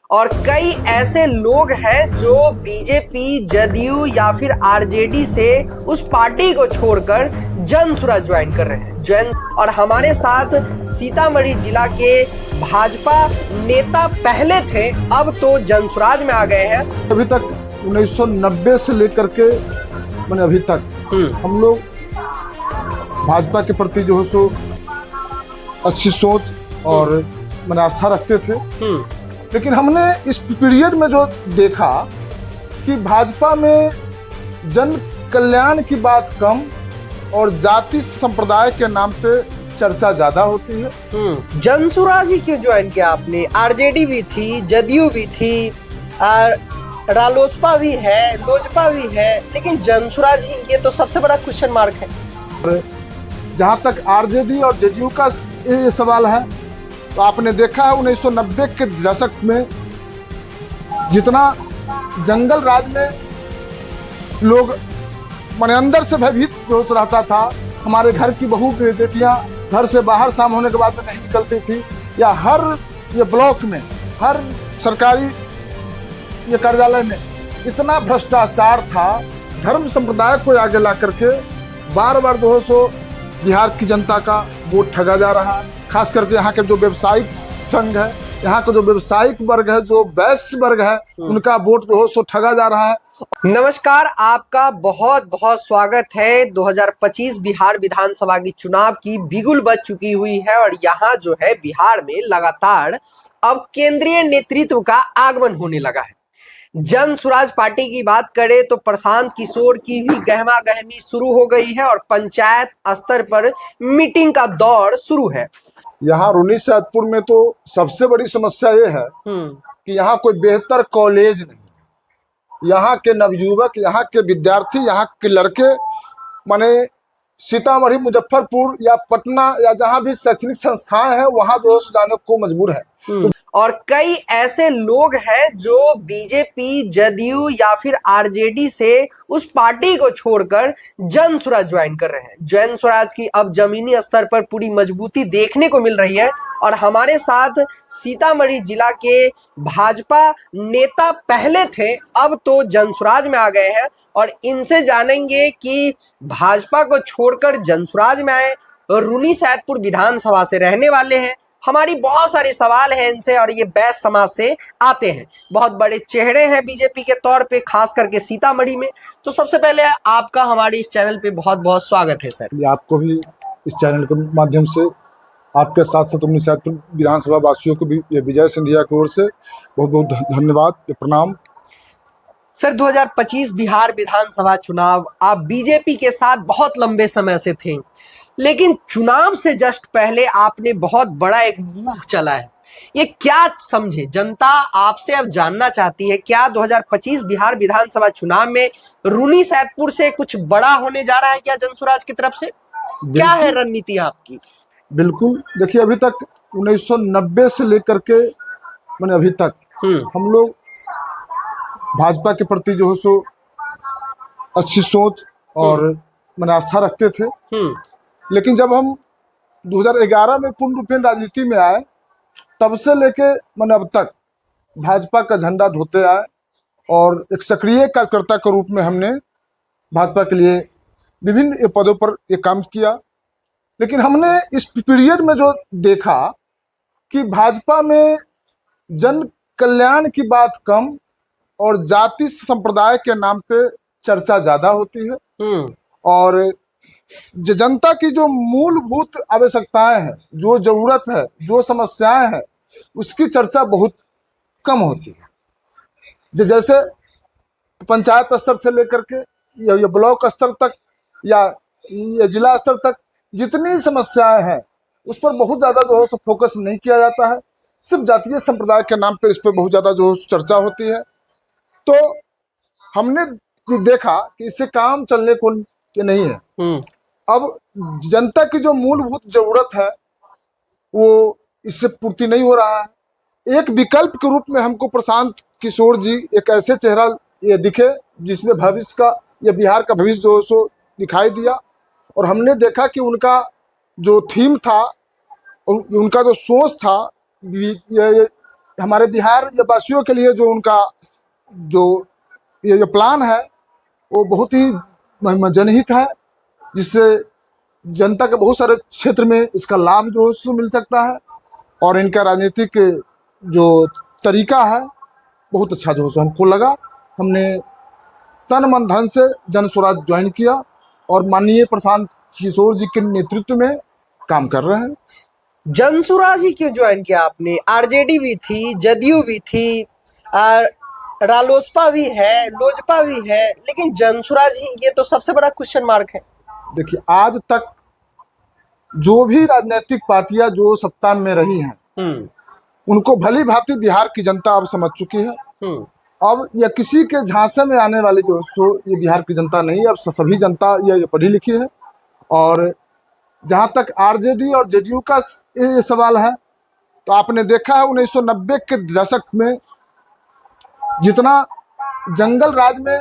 और कई ऐसे लोग हैं जो बीजेपी, जदयू या फिर आरजेडी से उस पार्टी को छोड़कर जनसुराज ज्वाइन कर रहे हैं। और हमारे साथ सीतामढ़ी जिला के भाजपा नेता पहले थे, अब तो जनसुराज में आ गए हैं। अभी तक 1990 से लेकर के मैंने अभी तक हम लोग भाजपा के प्रति जो है सो अच्छी सोच और मैंने आस्था रखते थे। लेकिन हमने इस पीरियड में जो देखा कि भाजपा में जन कल्याण की बात कम और जाति संप्रदाय के नाम पे चर्चा ज्यादा होती है। जनसुराज ही क्यों ज्वाइन किया आपने? आरजेडी भी थी, जदयू भी थी, रालोसपा भी है, लोजपा भी है, लेकिन जनसुराज ही, ये तो सबसे बड़ा क्वेश्चन मार्क है। जहां तक आरजेडी और जदयू का ये सवाल है तो आपने देखा है 1990 के दशक में जितना जंगल राज में लोग माने अंदर से भयभीत जोश रहता था, हमारे घर की बहू बेटियां घर से बाहर शाम होने के बाद नहीं निकलती थी, या हर ये ब्लॉक में हर सरकारी ये कार्यालय में इतना भ्रष्टाचार था, धर्म संप्रदाय को आगे ला करके बार बार जो है सो बिहार की जनता का वोट ठगा जा रहा है। खास करके यहाँ के जो व्यवसायिक संघ है, यहाँ का जो व्यवसायिक वर्ग है, जो वैश्य वर्ग है, उनका वोट जो है सो ठगा जा रहा है। नमस्कार, आपका बहुत बहुत स्वागत है। 2025 बिहार विधानसभा की चुनाव की बिगुल बज चुकी हुई है और यहाँ जो है बिहार में लगातार अब केंद्रीय नेतृत्व का आगमन होने लगा है। जनसुराज पार्टी की बात करें तो प्रशांत किशोर की भी गहमा गहमी शुरू हो गई है और पंचायत स्तर पर मीटिंग का दौर शुरू है। यहाँ रूनी सैदपुर में तो सबसे बड़ी समस्या ये है कि यहाँ कोई बेहतर कॉलेज नहीं। यहाँ के नवयुवक, यहाँ के विद्यार्थी, यहाँ के लड़के माने सीतामढ़ी, मुजफ्फरपुर या पटना या जहाँ भी शैक्षणिक संस्थाएं हैं वहाँ जो जाने को मजबूर है। और कई ऐसे लोग हैं जो बीजेपी, जदयू या फिर आरजेडी से उस पार्टी को छोड़कर जनसुराज ज्वाइन कर रहे हैं। जनसुराज की अब जमीनी स्तर पर पूरी मजबूती देखने को मिल रही है और हमारे साथ सीतामढ़ी जिला के भाजपा नेता पहले थे, अब तो जनसुराज में आ गए हैं और इनसे जानेंगे कि भाजपा को छोड़कर जनसुराज में आए, रूनी सैदपुर विधानसभा से रहने वाले हैं। हमारी बहुत सारे सवाल हैं इनसे और ये वैश्य समाज से आते हैं, बहुत बड़े चेहरे हैं बीजेपी के तौर पे, खास करके सीतामढ़ी में। तो सबसे पहले आपका हमारे इस चैनल पे बहुत बहुत स्वागत है सर। आपको भी इस चैनल के माध्यम से आपके साथ साथ रूनी सैदपुर विधानसभा वासियों को भी ये विजय सिंधिया की ओर से बहुत बहुत धन्यवाद, प्रणाम। सर 2025 बिहार विधानसभा चुनाव, आप बीजेपी के साथ बहुत लंबे समय से थे, लेकिन चुनाव से जस्ट पहले आपने बहुत बड़ा एक मूव चला है। ये क्या समझे? जनता आपसे अब जानना चाहती है, क्या 2025 बिहार विधानसभा चुनाव में रूनी सैदपुर से कुछ बड़ा होने जा रहा है क्या जनसुराज की तरफ से? क्या है रणनीति आपकी? बिल्कुल, देखिए अभी तक 1990 से लेकर के मैंने अभी तक हम लोग भाजपा के प्रति जो है सो अच्छी सोच और मैंने आस्था रखते थे। लेकिन जब हम 2011 में पूर्ण रूपेण राजनीति में आए, तब से लेके मैंने अब तक भाजपा का झंडा ढोते आए और एक सक्रिय कार्यकर्ता के रूप में हमने भाजपा के लिए विभिन्न पदों पर ये काम किया। लेकिन हमने इस पीरियड में जो देखा कि भाजपा में जन कल्याण की बात कम और जाति संप्रदाय के नाम पे चर्चा ज्यादा होती है और जनता की जो मूलभूत आवश्यकताएं हैं, जो जरूरत है, जो समस्याएं हैं, उसकी चर्चा बहुत कम होती है। जैसे पंचायत स्तर से लेकर के या ब्लॉक स्तर तक या जिला स्तर तक जितनी समस्याएं हैं उस पर बहुत ज्यादा जो है फोकस नहीं किया जाता है। सिर्फ जातीय संप्रदाय के नाम पर इस पर बहुत ज्यादा जो चर्चा होती है। तो हमने देखा कि इससे काम चलने को नहीं है। अब जनता की जो मूलभूत जरूरत है वो इससे पूर्ति नहीं हो रहा है। एक विकल्प के रूप में हमको प्रशांत किशोर जी एक ऐसे चेहरा ये दिखे जिसमें भविष्य का या बिहार का भविष्य जो सो दिखाई दिया और हमने देखा कि उनका जो थीम था, उनका जो सोच था, ये हमारे बिहार या वासियों के लिए जो उनका जो ये जो प्लान है वो बहुत ही जनहित है, जिससे जनता के बहुत सारे क्षेत्र में इसका लाभ जो है उससे मिल सकता है। और इनका राजनीतिक जो तरीका है बहुत अच्छा जो है हमको लगा। हमने तन मन धन से जन स्वराज ज्वाइन किया और माननीय प्रशांत किशोर जी के नेतृत्व में काम कर रहे हैं। जन स्वराज ही क्यों ज्वाइन किया आपने? आरजेडी भी थी, जदयू भी थी, रालोसपा भी है, लोजपा भी है, लेकिन जन स्वराज ही, ये तो सबसे बड़ा क्वेश्चन मार्क है। देखिए, आज तक जो भी राजनीतिक पार्टियां जो सत्ता में रही हैं उनको भली भांति बिहार की जनता अब समझ चुकी है। अब यह किसी के झांसे में आने वाली जो सो ये बिहार की जनता नहीं, अब सभी जनता ये पढ़ी लिखी है। और जहां तक आरजेडी और जेडीयू का ये सवाल है, तो आपने देखा है 1990 के दशक में जितना जंगल राज में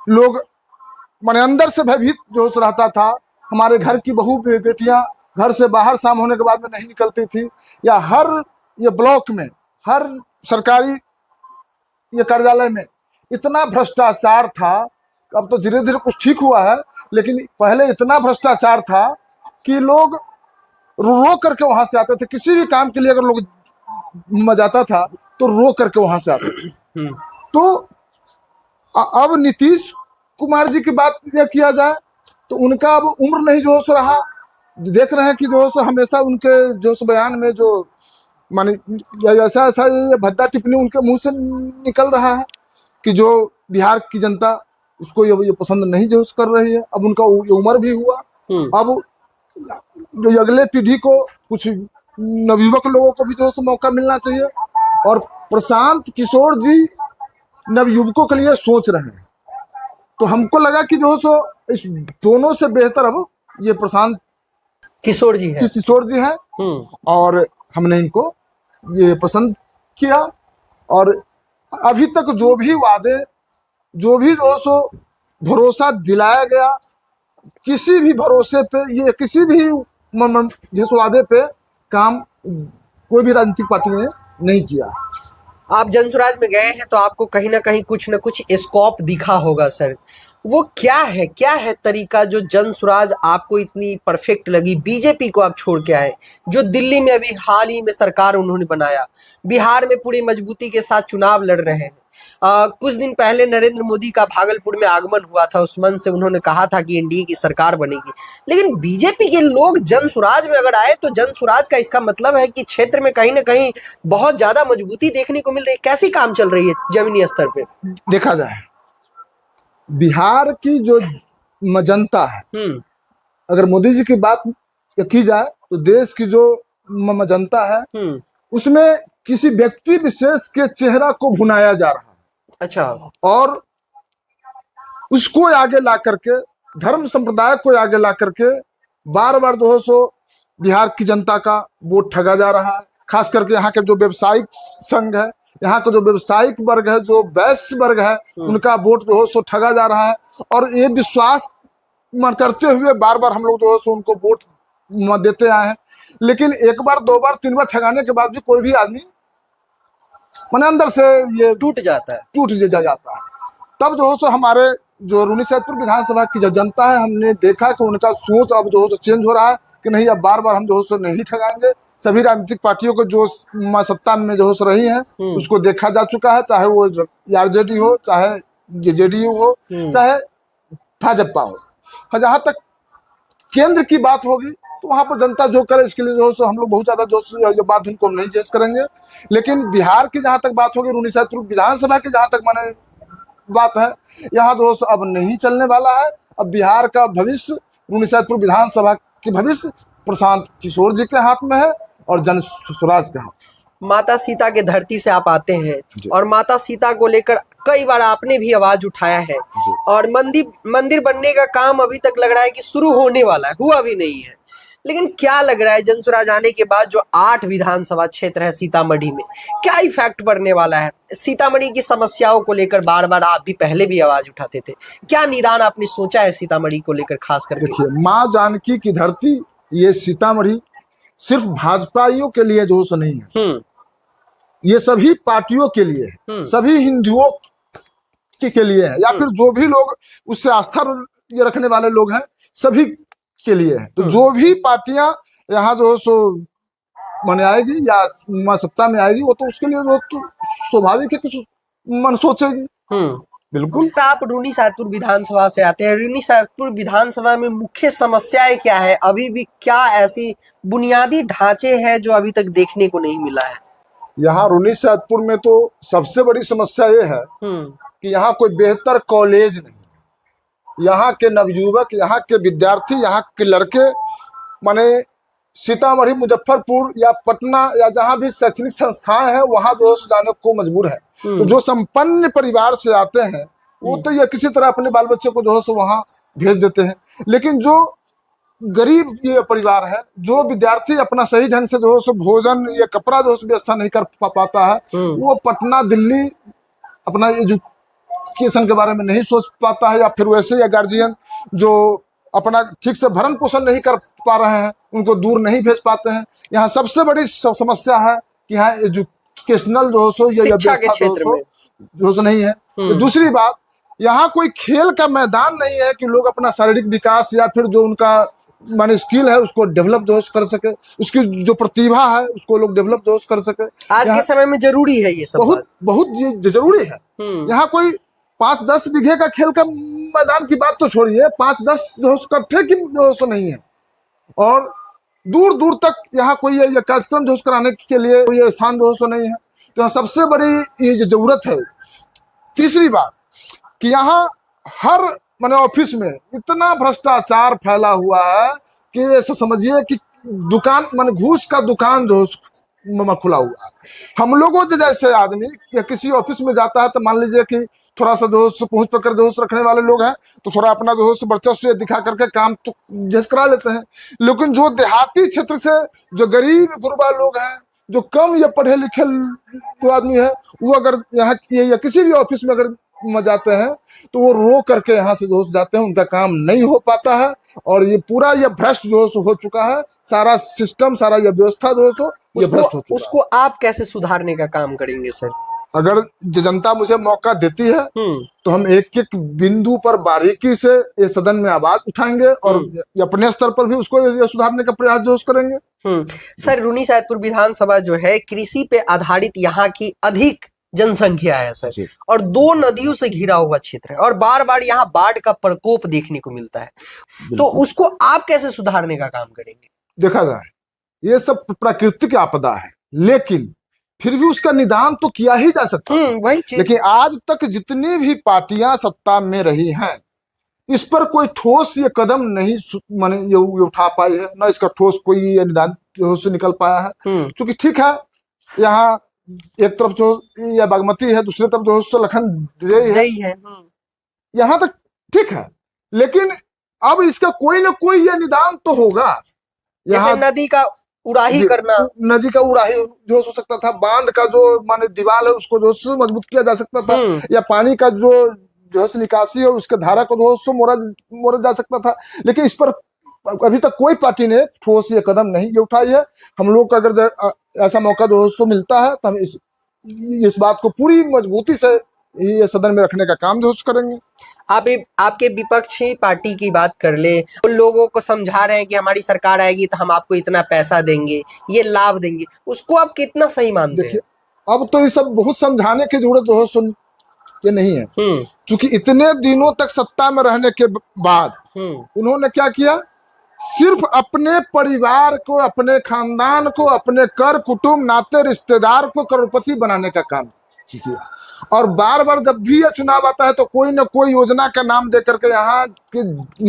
लोग माने अंदर से भयभीत जो रहता था, हमारे घर की बहू बेटियां घर से बाहर शाम होने के बाद में नहीं निकलती थी, या हर ये ब्लॉक में हर सरकारी ये कार्यालय में इतना भ्रष्टाचार था। अब तो धीरे धीरे कुछ ठीक हुआ है, लेकिन पहले इतना भ्रष्टाचार था कि लोग रो करके वहां से आते थे। किसी भी काम के लिए अगर लोग जाता था तो रो करके वहां से आते थे। तो अब नीतीश कुमार जी की बात यह किया जाए तो उनका अब उम्र नहीं जो सो रहा। देख रहे हैं कि जो सो हमेशा उनके जो सो बयान में जो माने ऐसा ऐसा ये भद्दा टिप्पणी उनके मुंह से निकल रहा है कि जो बिहार की जनता उसको ये पसंद नहीं जो कर रही है। अब उनका उम्र भी हुआ, अब जो अगले पीढ़ी को कुछ नवयुवक लोगों को भी जो सो मौका मिलना चाहिए। और प्रशांत किशोर जी नवयुवकों के लिए सोच रहे हैं, तो हमको लगा कि जो सो इस दोनों से बेहतर अब ये प्रशांत किशोर जी हैं। और हमने इनको ये पसंद किया। और अभी तक जो भी वादे, जो भी जो सो भरोसा दिलाया गया, किसी भी भरोसे पे ये किसी भी जिस वादे पे काम कोई भी राजनीतिक पार्टी ने नहीं किया। आप जन स्वराज में गए हैं तो आपको कहीं ना कहीं कुछ ना कुछ स्कोप दिखा होगा सर, वो क्या है तरीका जो जन स्वराज आपको इतनी परफेक्ट लगी? बीजेपी को आप छोड़ के आए, जो दिल्ली में अभी हाल ही में सरकार उन्होंने बनाया, बिहार में पूरी मजबूती के साथ चुनाव लड़ रहे हैं। कुछ दिन पहले नरेंद्र मोदी का भागलपुर में आगमन हुआ था, उस मन से उन्होंने कहा था कि एनडीए की सरकार बनेगी। लेकिन बीजेपी के लोग जन स्वराज में अगर आए तो जन स्वराज का इसका मतलब है कि क्षेत्र में कहीं ना कहीं बहुत ज्यादा मजबूती देखने को मिल रही है। कैसी काम चल रही है जमीनी स्तर पे? देखा जाए बिहार की जो जनता है, अगर मोदी जी की बात की जाए तो देश की जो जनता है उसमें किसी व्यक्ति विशेष के चेहरा को भुनाया जा रहा है। अच्छा। और उसको आगे ला करके, धर्म संप्रदाय को आगे ला करके बार बार जो है सो बिहार की जनता का वोट ठगा जा रहा है। खास करके यहाँ के जो व्यवसायिक संघ है, यहाँ का जो व्यवसायिक वर्ग है, जो वैश्य वर्ग है, उनका वोट जो है सो ठगा जा रहा है। और ये विश्वास करते हुए बार बार हम लोग जो है सो उनको वोट देते आए हैं। लेकिन एक बार, दो बार, तीन बार ठगाने के बाद भी कोई भी आदमी मन अंदर से ये टूट जाता है। तब जो है सो हमारे जो रूनीसैदपुर विधानसभा की जो जनता है, हमने देखा कि उनका सोच अब जो है सो चेंज हो रहा है कि नहीं, अब बार बार हम जो है सो नहीं ठगाएंगे। सभी राजनीतिक पार्टियों को जो सत्ता में जो हो रही है उसको देखा जा चुका है, चाहे वो आरजेडी हो, चाहे जेडीयू हो, चाहे भाजपा हो। जहां तक केंद्र की बात होगी तो वहां पर जनता जो करे इसके लिए जो है सो हम लोग बहुत ज्यादा जो बात उनको नहीं जेस करेंगे। लेकिन बिहार की जहां तक बात होगी, रूनीसैदपुर विधानसभा की जहां तक माने बात है, यहाँ जो है अब नहीं चलने वाला है। अब बिहार का भविष्य, रूनीसैदपुर विधानसभा की भविष्य प्रशांत किशोर जी के हाथ में है और जन स्वराज के हाथ। माता सीता के धरती से आप आते हैं और माता सीता को लेकर कई बार आपने भी आवाज उठाया है, और मंदिर बनने का काम अभी तक लग रहा है कि शुरू होने वाला है, हुआ भी नहीं है। लेकिन क्या लग रहा है जन स्वराज आने के बाद जो 8 विधानसभा क्षेत्र है सीतामढ़ी में, क्या इफेक्ट पड़ने वाला है? सीतामढ़ी की समस्याओं को लेकर बार बार आप भी पहले भी आवाज उठाते थे, क्या निदान आपने सोचा है सीतामढ़ी को लेकर? खास करके देखिए, माँ जानकी की धरती ये सीतामढ़ी सिर्फ भाजपाइयों के लिए जो नहीं है, ये सभी पार्टियों के लिए है, सभी हिंदुओं के लिए है, या फिर जो भी लोग उससे आस्था ये रखने वाले लोग हैं सभी के लिए है। तो जो भी पार्टियां यहाँ जो सो माने आएगी या सत्ता में आएगी, वो तो उसके लिए वो तो स्वाभाविक है कुछ मन सोचेगी। बिल्कुल। आप रून्नीसैदपुर विधानसभा से आते हैं, रून्नीसैदपुर विधानसभा में मुख्य समस्याएं क्या है? अभी भी क्या ऐसी बुनियादी ढांचे हैं जो अभी तक देखने को नहीं मिला है? यहाँ रून्नीसैदपुर में तो सबसे बड़ी समस्या ये है कि यहाँ कोई बेहतर कॉलेज नहीं। यहाँ के नवयुवक, यहाँ के विद्यार्थी, यहाँ के लड़के माने सीतामढ़ी, मुजफ्फरपुर या पटना या जहाँ भी शैक्षणिक संस्थाएं हैं वहां जो जाने को मजबूर है। तो जो संपन्न परिवार से आते हैं वो तो ये किसी तरह अपने बाल बच्चे को जो है वहां भेज देते हैं, लेकिन जो गरीब ये परिवार है, जो विद्यार्थी अपना सही ढंग से जो है भोजन या कपड़ा जो है व्यवस्था नहीं कर पाता है, वो पटना दिल्ली अपना एजुकेशन के बारे में नहीं सोच पाता है, या फिर वैसे या गार्जियन जो अपना ठीक से भरण पोषण नहीं कर पा रहे हैं उनको दूर नहीं भेज पाते हैं। यहाँ सबसे बड़ी समस्या है कि यहाँ एजुकेशनल जो सो ये शिक्षा के क्षेत्र में जो सो नहीं है। तो दूसरी बात, यहाँ कोई खेल का मैदान नहीं है कि लोग अपना शारीरिक विकास या फिर जो उनका माने स्किल है उसको डेवलप जो कर सके, उसकी जो प्रतिभा है उसको लोग डेवलप जो कर सके। आज के समय में जरूरी है ये सब, बहुत बहुत जरूरी है। यहाँ कोई 5-10 बीघे का खेल का मैदान की बात तो छोड़िए, 5-10 कट्ठे की जो नहीं है, और दूर दूर तक यहाँ कोई ये कार्यक्रम जो कराने के लिए कोई स्थान जो नहीं है। तो सबसे बड़ी ये जो जरूरत है। तीसरी बात कि यहाँ हर माने ऑफिस में इतना भ्रष्टाचार फैला हुआ है कि समझिए कि दुकान माने घूस का दुकान जो खुला हुआ है। हम लोगों जैसे आदमी या किसी ऑफिस में जाता है तो मान लीजिए कि थोड़ा सा जो पहुंच पकड़ जो रखने वाले लोग हैं तो थोड़ा अपना जो है वर्चस्व दिखा करके काम तो जैसे करा लेते हैं, लेकिन जो देहाती क्षेत्र से जो गरीब गुरबा लोग हैं, जो कम या पढ़े लिखे जो आदमी है, वो अगर यहाँ या किसी भी ऑफिस में अगर जाते हैं तो वो रो करके यहाँ से जो जाते हैं, उनका काम नहीं हो पाता है। और ये पूरा ये भ्रष्ट जो हो चुका है, सारा सिस्टम, सारा ये व्यवस्था जो ये भ्रष्ट हो चुका है। उसको आप कैसे सुधारने का काम करेंगे सर? अगर जनता मुझे मौका देती है तो हम एक एक बिंदु पर बारीकी से ये सदन में आवाज उठाएंगे और अपने स्तर पर भी उसको सुधारने का प्रयास जो करेंगे। सर, रून्नीसैदपुर विधानसभा जो है कृषि पे आधारित यहाँ की अधिक जनसंख्या है सर, और 2 नदियों से घिरा हुआ क्षेत्र है, और बार बार यहाँ बाढ़ का प्रकोप देखने को मिलता है। तो उसको आप कैसे सुधारने का काम करेंगे? देखा जाए ये सब प्राकृतिक आपदा है, लेकिन फिर भी उसका निदान तो किया ही जा सकता है। वही चीज। लेकिन आज तक जितनी भी पार्टियां सत्ता में रही हैं, इस पर कोई ठोस ये कदम नहीं माने ये उठा पाई है, ना इसका ठोस कोई ये निदान से निकल पाया है। क्योंकि ठीक है, यहाँ एक तरफ जो या बागमती है, दूसरी तरफ जो लखनदेई है, यहाँ तक ठीक है, लेकिन अब इसका कोई ना कोई ये निदान तो होगा। जैसे नदी का उड़ाही करना, नदी का उड़ाही जो हो सकता था, बांध का जो माने दीवार है उसको जो मजबूत किया जा सकता था, या पानी का जो है निकासी है उसके धारा को जो मोड़ा जा सकता था। लेकिन इस पर अभी तक कोई पार्टी ने ठोस ये कदम नहीं उठाई है। हम लोग को अगर ऐसा मौका जो मिलता है तो हम इस बात को पूरी मजबूती से ये सदन में रखने का काम जो करेंगे। आपके विपक्षी पार्टी की बात कर ले, उन लोगों को समझा रहे हैं कि हमारी सरकार आएगी तो हम आपको इतना पैसा देंगे, ये लाभ देंगे, उसको आप कितना सही मानते हैं? अब तो ये सब बहुत समझाने की जरूरत जो सुन ये नहीं है, क्योंकि इतने दिनों तक सत्ता में रहने के बाद उन्होंने क्या किया, सिर्फ अपने परिवार को, अपने खानदान को, अपने कर कुटुंब नाते रिश्तेदार को करोड़पति बनाने का काम किया। और बार बार जब भी यह चुनाव आता है तो कोई ना कोई योजना का नाम दे करके यहाँ की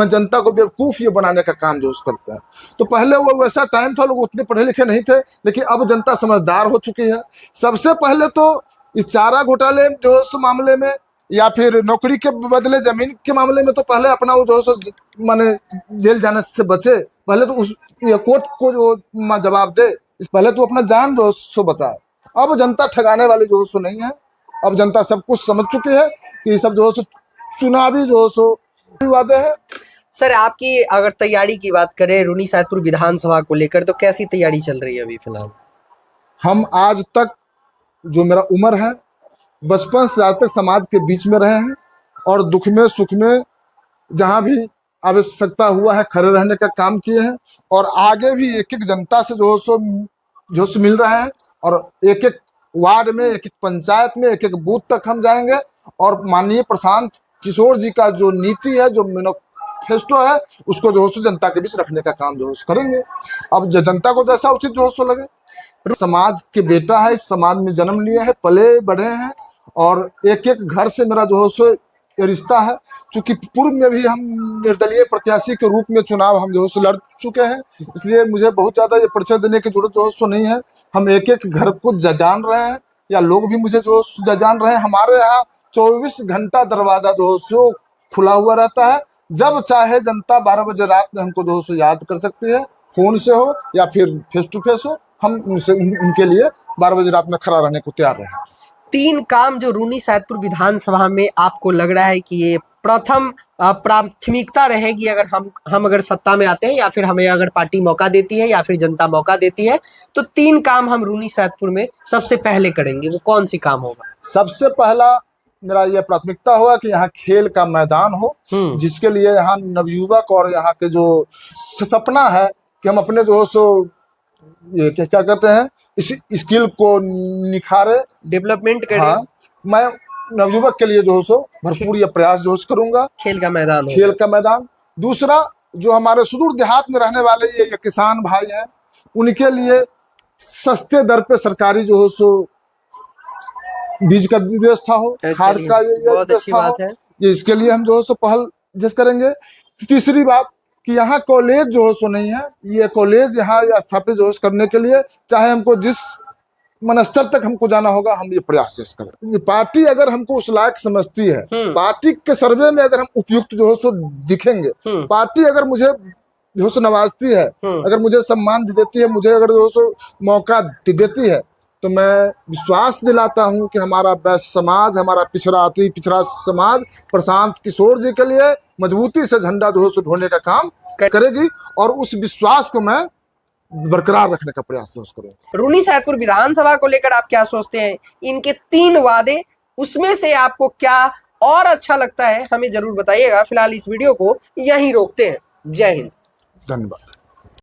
जनता को बेवकूफ ये बनाने का काम जो करते हैं। तो पहले वो वैसा टाइम था, लोग उतने पढ़े लिखे नहीं थे, लेकिन अब जनता समझदार हो चुकी है। सबसे पहले तो इस चारा घोटाले जो उस मामले में, या फिर नौकरी के बदले जमीन के मामले में, तो पहले अपना वो जो माने जेल जाने से बचे, पहले तो उस कोर्ट को जो जवाब दे, पहले तो अपना जान जो बचाए। अब जनता ठगाने वाली जो नहीं है, अब जनता सब कुछ समझ चुकी है कि सब जो चुनावी जो वादे है। सर, आपकी अगर तैयारी की बात करें रून्नीसैदपुर विधानसभा को लेकर, तो कैसी तैयारी चल रही है अभी फिलहाल? हम आज तक जो मेरा उम्र है, बचपन से आज तक समाज के बीच में रहे हैं और दुख में सुख में जहाँ भी आवश्यकता हुआ है खड़े रहने का काम किए हैं। और आगे भी एक एक जनता से जो सो मिल रहे हैं और एक एक वार्ड में, एक एक पंचायत में, एक एक बूथ तक हम जाएंगे और माननीय प्रशांत किशोर जी का जो नीति है, जो मैनिफेस्टो है, उसको जो है जनता के बीच रखने का काम जो है करेंगे। अब जनता को जैसा उचित जो है लगे। समाज के बेटा है, इस समाज में जन्म लिए हैं, पले बढ़े हैं और एक एक घर से मेरा जो है ये रिश्ता है। क्योंकि पूर्व में भी हम निर्दलीय प्रत्याशी के रूप में चुनाव हम जो है लड़ चुके हैं, इसलिए मुझे बहुत ज्यादा ये परिचय देने की जरूरत जो नहीं है। हम एक एक घर को जान रहे हैं या लोग भी मुझे जो जान रहे हैं। हमारे यहाँ 24 घंटा दरवाजा जो है खुला हुआ रहता है। जब चाहे जनता 12 बजे रात में हमको जो है याद कर सकती है, फोन से हो या फिर फेस टू फेस हो। हम उनके लिए 12 बजे रात में खड़ा रहने को तैयार रहे। 3 काम जो रूनी-सैदपुर विधानसभा में आपको लग रहा है कि ये प्रथम प्राथमिकता रहेगी अगर हम अगर सत्ता में आते हैं, या फिर हमें अगर पार्टी मौका देती है या फिर जनता मौका देती है, तो 3 काम हम रूनी-सैदपुर में सबसे पहले करेंगे, वो कौन सी काम होगा? सबसे पहला मेरा यह प्राथमिकता होगा कि यहाँ खेल का मैदान हो, जिसके लिए यहाँ नवयुवक और यहाँ के जो सपना है कि हम अपने जो सो ये क्या कहते हैं इस स्किल को निखारे, डेवलपमेंट करें। हाँ, मैं नवयुवक के लिए जो है सो भरपूर ये प्रयास जो करूंगा। खेल का मैदान हो। खेल का मैदान। दूसरा, जो हमारे सुदूर देहात में रहने वाले ये किसान भाई हैं, उनके लिए सस्ते दर पे सरकारी जो है सो बीज का व्यवस्था हो, खाद का व्यवस्था हो। ये इसके लिए हम जो है सो पहल जिस करेंगे। तीसरी बात कि यहाँ कॉलेज जो है सो नहीं है, ये कॉलेज यहाँ स्थापित जो है करने के लिए चाहे हमको जिस स्तर तक हमको जाना होगा, हम ये प्रयास जैसे करें। पार्टी अगर हमको उस लायक समझती है, पार्टी के सर्वे में अगर हम उपयुक्त जो है सो दिखेंगे, पार्टी अगर मुझे जो है नवाजती है, अगर मुझे सम्मान देती है, मुझे अगर जो है मौका देती है, तो मैं विश्वास दिलाता हूं कि हमारा वैश्य समाज, हमारा अति पिछड़ा समाज प्रशांत किशोर जी के लिए मजबूती से झंडा जो है ढोने का काम करेगी और उस विश्वास को मैं बरकरार रखने का प्रयास करूंगा। रूनी-सैदपुर विधानसभा को लेकर आप क्या सोचते हैं? इनके 3 वादे, उसमें से आपको क्या और अच्छा लगता है, हमें जरूर बताइएगा। फिलहाल इस वीडियो को यहीं रोकते हैं। जय हिंद। धन्यवाद।